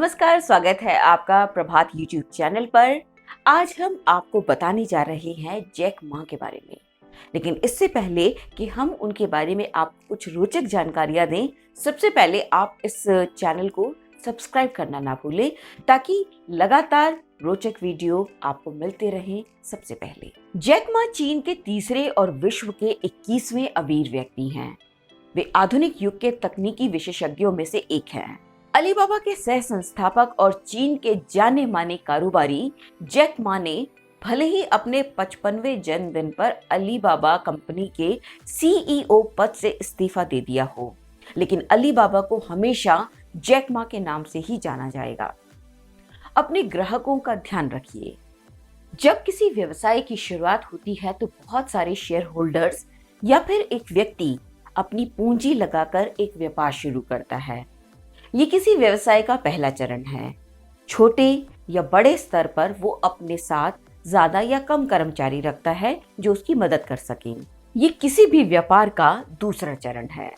नमस्कार, स्वागत है आपका प्रभात यूट्यूब चैनल पर। आज हम आपको बताने जा रहे हैं जैक मा के बारे में। लेकिन इससे पहले कि हम उनके बारे में आपको कुछ रोचक जानकारियां दें, सबसे पहले आप इस चैनल को सब्सक्राइब करना ना भूलें ताकि लगातार रोचक वीडियो आपको मिलते रहें। सबसे पहले जैक मा चीन के तीसरे और विश्व के 21वें अमीर व्यक्ति हैं। वे आधुनिक युग के तकनीकी विशेषज्ञों में से एक हैं। अलीबाबा के सह संस्थापक और चीन के जाने माने कारोबारी जैक मा ने भले ही अपने 55वें जन्मदिन पर अलीबाबा कंपनी के सीईओ पद से इस्तीफा दे दिया हो, लेकिन अलीबाबा को हमेशा जैक मा के नाम से ही जाना जाएगा। अपने ग्राहकों का ध्यान रखिए। जब किसी व्यवसाय की शुरुआत होती है तो बहुत सारे शेयर होल्डर्स या फिर एक व्यक्ति अपनी पूंजी लगाकर एक व्यापार शुरू करता है। ये किसी व्यवसाय का पहला चरण है। छोटे या बड़े स्तर पर वो अपने साथ ज्यादा या कम कर्मचारी रखता है जो उसकी मदद कर सकें। ये किसी भी व्यापार का दूसरा चरण है।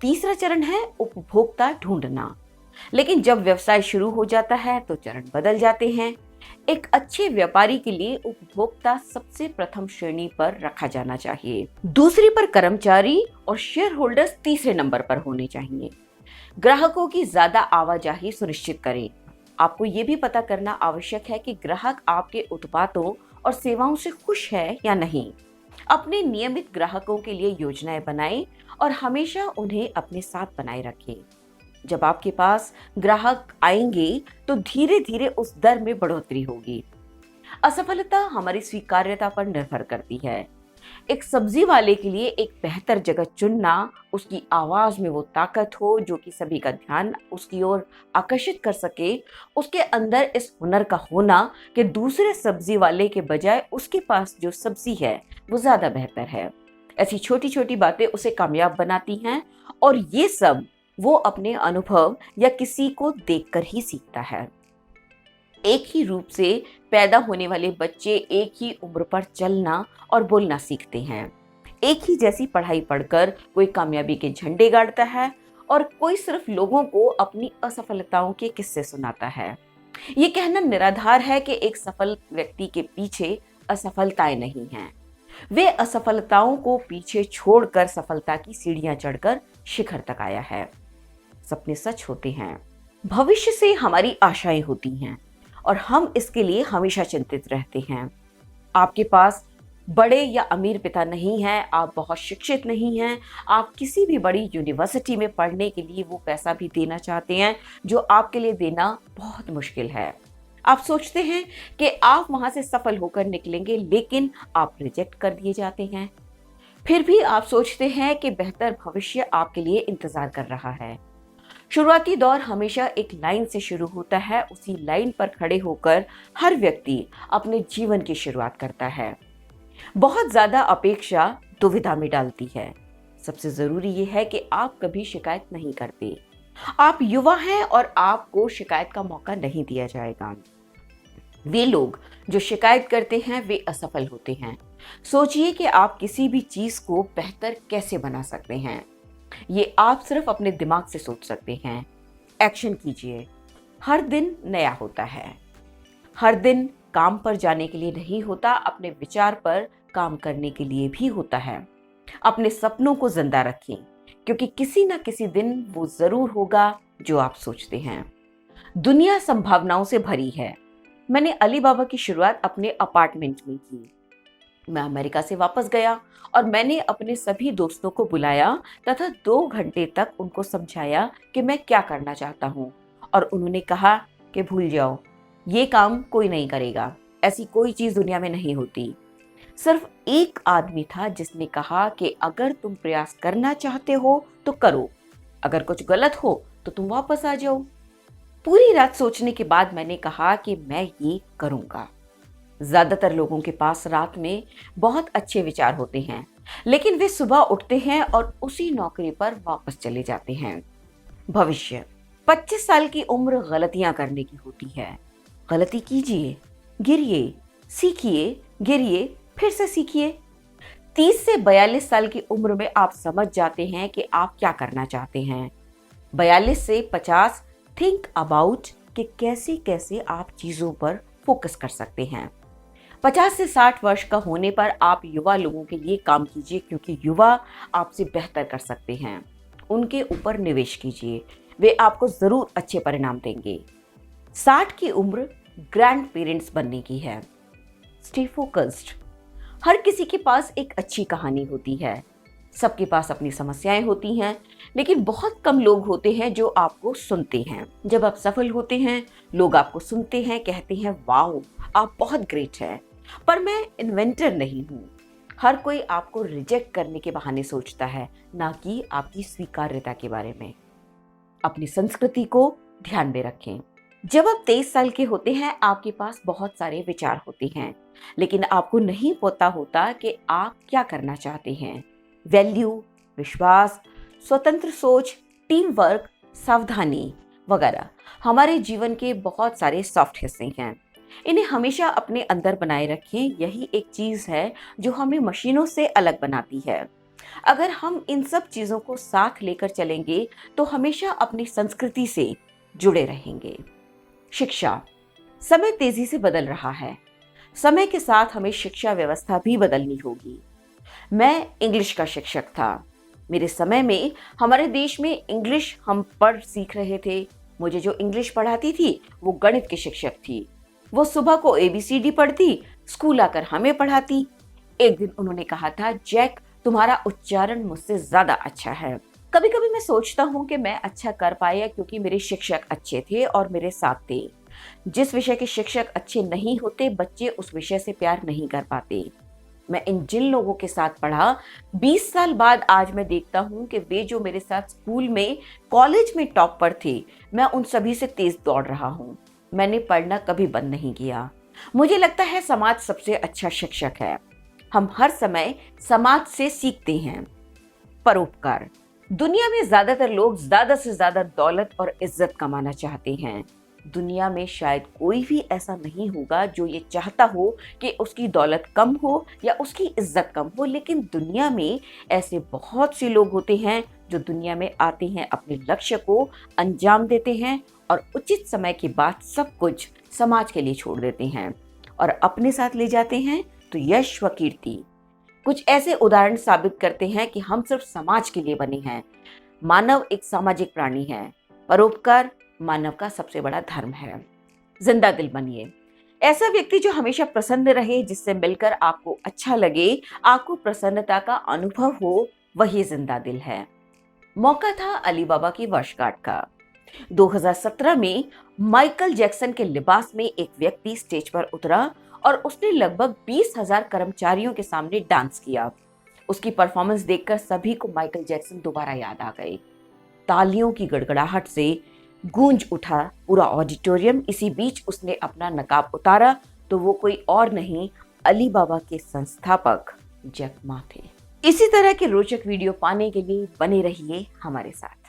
तीसरा चरण है उपभोक्ता ढूंढना। लेकिन जब व्यवसाय शुरू हो जाता है तो चरण बदल जाते हैं। एक अच्छे व्यापारी के लिए उपभोक्ता सबसे प्रथम श्रेणी पर रखा जाना चाहिए। दूसरी पर कर्मचारी और शेयर होल्डर्स तीसरे नंबर पर होने चाहिए। ग्राहकों की ज्यादा आवाजाही सुनिश्चित करें। आपको ये भी पता करना आवश्यक है कि ग्राहक आपके उत्पादों और सेवाओं से खुश है या नहीं। अपने नियमित ग्राहकों के लिए योजनाएं बनाएं और हमेशा उन्हें अपने साथ बनाए रखें। जब आपके पास ग्राहक आएंगे तो धीरे धीरे उस दर में बढ़ोतरी होगी। असफलता हमारी स्वीकार्यता पर निर्भर करती है। एक सब्जी वाले के लिए एक बेहतर जगह चुनना, उसकी आवाज में वो ताकत हो जो कि सभी का ध्यान उसकी ओर आकर्षित कर सके, उसके अंदर इस हुनर का होना कि दूसरे सब्जी वाले के बजाय उसके पास जो सब्जी है वो ज्यादा बेहतर है। ऐसी छोटी छोटी बातें उसे कामयाब बनाती हैं और ये सब वो अपने अनुभव या किसी को देखकर ही सीखता है। एक ही रूप से पैदा होने वाले बच्चे एक ही उम्र पर चलना और बोलना सीखते हैं। एक ही जैसी पढ़ाई पढ़कर कोई कामयाबी के झंडे गाड़ता है और कोई सिर्फ लोगों को अपनी असफलताओं के किस्से सुनाता है। ये कहना निराधार है कि एक सफल व्यक्ति के पीछे असफलताएं नहीं हैं। वे असफलताओं को पीछे छोड़कर सफलता की सीढ़ियां चढ़कर शिखर तक आया है। सपने सच होते हैं। भविष्य से हमारी आशाएं होती हैं और हम इसके लिए हमेशा चिंतित रहते हैं। आपके पास बड़े या अमीर पिता नहीं हैं, आप बहुत शिक्षित नहीं हैं, आप किसी भी बड़ी यूनिवर्सिटी में पढ़ने के लिए वो पैसा भी देना चाहते हैं जो आपके लिए देना बहुत मुश्किल है। आप सोचते हैं कि आप वहां से सफल होकर निकलेंगे, लेकिन आप रिजेक्ट कर दिए जाते हैं। फिर भी आप सोचते हैं कि बेहतर भविष्य आपके लिए इंतजार कर रहा है। शुरुआती दौर हमेशा एक लाइन से शुरू होता है। उसी लाइन पर खड़े होकर हर व्यक्ति अपने जीवन की शुरुआत करता है। बहुत ज्यादा अपेक्षा दुविधा में डालती है। सबसे जरूरी यह है कि आप कभी शिकायत नहीं करते। आप युवा हैं और आपको शिकायत का मौका नहीं दिया जाएगा। वे लोग जो शिकायत करते हैं वे असफल होते हैं। सोचिए कि आप किसी भी चीज को बेहतर कैसे बना सकते हैं। ये आप सिर्फ अपने दिमाग से सोच सकते हैं। एक्शन कीजिए। हर दिन नया होता है। हर दिन काम पर जाने के लिए नहीं होता, अपने विचार पर काम करने के लिए भी होता है। अपने सपनों को जिंदा रखें, क्योंकि किसी न किसी दिन वो जरूर होगा जो आप सोचते हैं। दुनिया संभावनाओं से भरी है। मैंने अलीबाबा की शुरुआत अपने अपार्टमेंट में की। मैं अमेरिका से वापस गया और मैंने अपने सभी दोस्तों को बुलाया तथा 2 घंटे तक उनको समझाया कि मैं क्या करना चाहता हूँ, और उन्होंने कहा कि भूल जाओ, ये काम कोई नहीं करेगा, ऐसी कोई चीज दुनिया में नहीं होती। सिर्फ एक आदमी था जिसने कहा कि अगर तुम प्रयास करना चाहते हो तो करो, अगर कुछ गलत हो तो तुम वापस आ जाओ। पूरी रात सोचने के बाद मैंने कहा कि मैं ये करूंगा। ज्यादातर लोगों के पास रात में बहुत अच्छे विचार होते हैं, लेकिन वे सुबह उठते हैं और उसी नौकरी पर वापस चले जाते हैं। भविष्य 25 साल की उम्र गलतियां करने की होती है। गलती कीजिए, गिरिए, सीखिए, गिरिए, फिर से सीखिए। 30 से 42 साल की उम्र में आप समझ जाते हैं कि आप क्या करना चाहते हैं। 42 से 50 थिंक अबाउट कि कैसे कैसे आप चीज़ों पर फोकस कर सकते हैं। 50 से 60 वर्ष का होने पर आप युवा लोगों के लिए काम कीजिए, क्योंकि युवा आपसे बेहतर कर सकते हैं। उनके ऊपर निवेश कीजिए, वे आपको ज़रूर अच्छे परिणाम देंगे। 60 की उम्र ग्रैंड पेरेंट्स बनने की है। Stay focused. हर किसी के पास एक अच्छी कहानी होती है। सबके पास अपनी समस्याएं होती हैं, लेकिन बहुत कम लोग होते हैं जो आपको सुनते हैं। जब आप सफल होते हैं, लोग आपको सुनते हैं, कहते हैं वाओ आप बहुत ग्रेट हैं। पर मैं इन्वेंटर नहीं हूँ। हर कोई आपको रिजेक्ट करने के बहाने सोचता है, ना कि आपकी स्वीकार्यता के बारे में। अपनी संस्कृति को ध्यान में रखें। जब आप 23 साल के होते हैं, आपके पास बहुत सारे विचार होते हैं, लेकिन आपको नहीं पता होता कि आप क्या करना चाहते हैं। वैल्यू, विश्वास, स्वतंत्र सोच, टीम वर्क, सावधानी वगैरह हमारे जीवन के बहुत सारे सॉफ्ट हिस्से हैं। इन्हें हमेशा अपने अंदर बनाए रखें। यही एक चीज़ है जो हमें मशीनों से अलग बनाती है। अगर हम इन सब चीज़ों को साथ लेकर चलेंगे तो हमेशा अपनी संस्कृति से जुड़े रहेंगे। शिक्षा। समय तेजी से बदल रहा है। समय के साथ हमें शिक्षा व्यवस्था भी बदलनी होगी। मैं इंग्लिश का शिक्षक था। मेरे समय में हमारे देश में इंग्लिश हम पढ़ सीख रहे थे। मुझे जो इंग्लिश पढ़ाती थी वो गणित की शिक्षक थी। वो सुबह को ABCD पढ़ती, स्कूल आकर हमें पढ़ाती। एक दिन उन्होंने कहा था, जैक तुम्हारा उच्चारण मुझसे ज्यादा अच्छा है। कभी कभी मैं सोचता हूँ कि मैं अच्छा कर पाया क्योंकि मेरे शिक्षक अच्छे थे और मेरे साथ थे। जिस विषय के शिक्षक अच्छे नहीं होते, बच्चे उस विषय से प्यार नहीं कर पाते। मैं जिन लोगों के साथ पढ़ा, 20 साल बाद आज मैं देखता हूँ कि वे जो मेरे साथ स्कूल में, कॉलेज में टॉप पर थे, मैं उन सभी से तेज दौड़ रहा हूँ। मैंने पढ़ना कभी बंद नहीं किया। मुझे लगता है समाज सबसे अच्छा शिक्षक है। हम हर समय समाज से सीखते हैं। परोपकार। दुनिया में ज्यादातर लोग ज्यादा से ज्यादा दौलत और इज्जत कमाना चाहते हैं। दुनिया में शायद कोई भी ऐसा नहीं होगा जो ये चाहता हो कि उसकी दौलत कम हो या उसकी इज्जत कम हो, लेकिन दुनिया में ऐसे बहुत से लोग होते हैं जो दुनिया में आते हैं, अपने लक्ष्य को अंजाम देते हैं और उचित समय के बाद सब कुछ समाज के लिए छोड़ देते हैं और अपने साथ ले जाते हैं तो यश व कीर्ति। कुछ ऐसे उदाहरण साबित करते हैं कि हम सिर्फ समाज के लिए बने हैं। मानव एक सामाजिक प्राणी है। परोपकार मानव का सबसे बड़ा धर्म है। जिंदा दिल बनिए। ऐसा व्यक्ति जो हमेशा प्रसन्न रहे, जिससे मिलकर आपको अच्छा लगे, आपको प्रसन्नता का अनुभव हो, वही जिंदा दिल है। मौका था अली बाबा की वर्षगांठ का। 2017 में माइकल जैक्सन के लिबास में एक व्यक्ति स्टेज पर उतरा और उसने लगभग 20,000 कर्मचारियों के सामने डांस किया। उसकी परफॉर्मेंस देखकर सभी को माइकल जैक्सन दोबारा याद आ गए। तालियों की गड़गड़ाहट से गूंज उठा पूरा ऑडिटोरियम। इसी बीच उसने अपना नकाब उतारा तो वो कोई और नहीं, अली बाबा के संस्थापक जैक मा थे। इसी तरह के रोचक वीडियो पाने के लिए बने रहिए हमारे साथ।